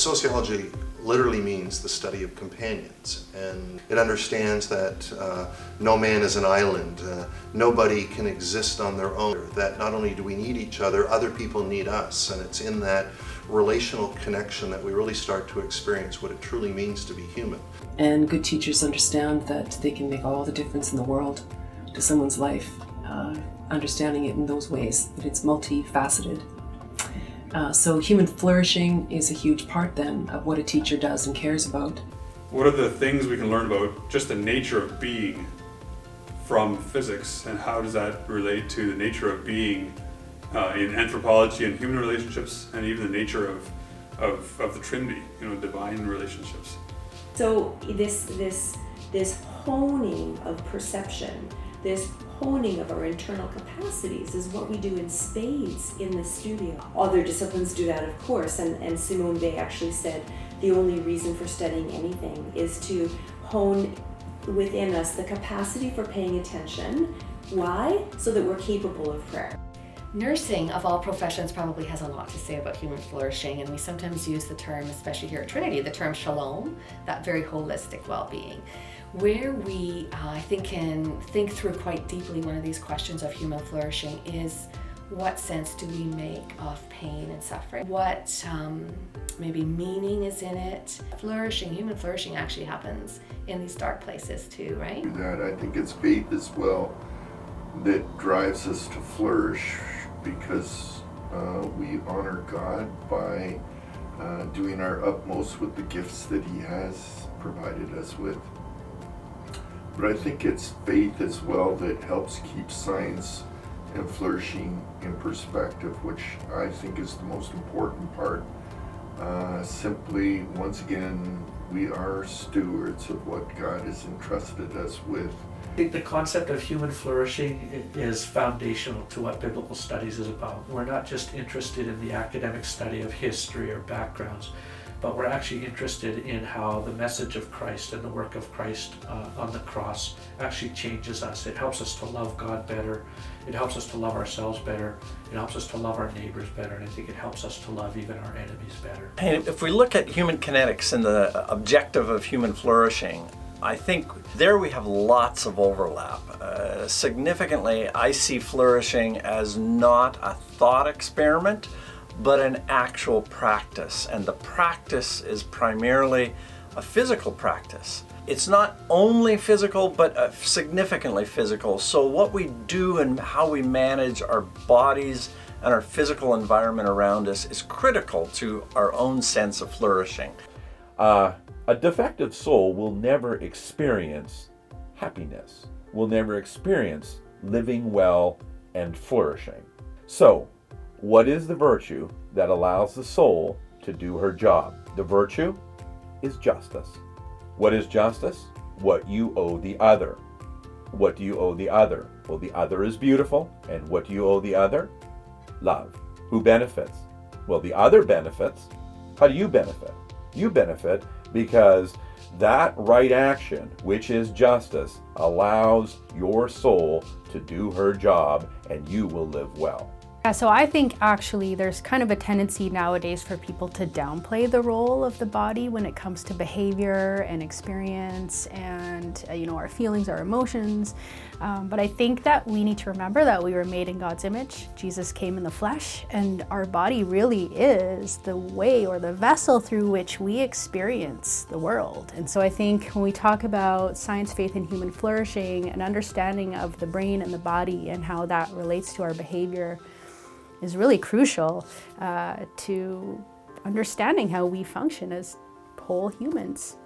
Sociology literally means the study of companions, and it understands that no man is an island, nobody can exist on their own, that not only do we need each other, other people need us, and it's in that relational connection that we really start to experience what it truly means to be human. And good teachers understand that they can make all the difference in the world to someone's life, understanding it in those ways, that it's multifaceted. So human flourishing is a huge part then of what a teacher does and cares about. What are the things we can learn about just the nature of being from physics, and how does that relate to the nature of being in anthropology and human relationships, and even the nature of the Trinity, divine relationships? So this honing of perception, this honing of our internal capacities is what we do in spades in the studio. Other disciplines do that, of course, and Simone Weil actually said the only reason for studying anything is to hone within us the capacity for paying attention. Why? So that we're capable of prayer. Nursing, of all professions, probably has a lot to say about human flourishing, and we sometimes use the term, especially here at Trinity, the term shalom, that very holistic well-being, where we, I think, can think through quite deeply one of these questions of human flourishing is, what sense do we make of pain and suffering? What maybe meaning is in it? Human flourishing actually happens in these dark places too, right? That I think it's faith as well that drives us to flourish, because we honor God by doing our utmost with the gifts that He has provided us with. But I think it's faith as well that helps keep science and flourishing in perspective, which I think is the most important part. Simply, once again, we are stewards of what God has entrusted us with. I think the concept of human flourishing is foundational to what biblical studies is about. We're not just interested in the academic study of history or backgrounds, but we're actually interested in how the message of Christ and the work of Christ on the cross actually changes us. It helps us to love God better. It helps us to love ourselves better. It helps us to love our neighbors better. And I think it helps us to love even our enemies better. And if we look at human kinetics and the objective of human flourishing, I think there we have lots of overlap. Significantly, I see flourishing as not a thought experiment, but an actual practice. And the practice is primarily a physical practice. It's not only physical, but significantly physical. So what we do and how we manage our bodies and our physical environment around us is critical to our own sense of flourishing. A defective soul will never experience happiness, will never experience living well and flourishing. So, what is the virtue that allows the soul to do her job? The virtue is justice. What is justice? What you owe the other. What do you owe the other? Well, the other is beautiful. And what do you owe the other? Love. Who benefits? Well, the other benefits. How do you benefit? You benefit because that right action, which is justice, allows your soul to do her job, and you will live well. Yeah, so I think actually there's kind of a tendency nowadays for people to downplay the role of the body when it comes to behavior and experience and our feelings, our emotions. But I think that we need to remember that we were made in God's image. Jesus came in the flesh, and our body really is the way or the vessel through which we experience the world. And so I think when we talk about science, faith, and human flourishing, an understanding of the brain and the body and how that relates to our behavior is really crucial to understanding how we function as whole humans.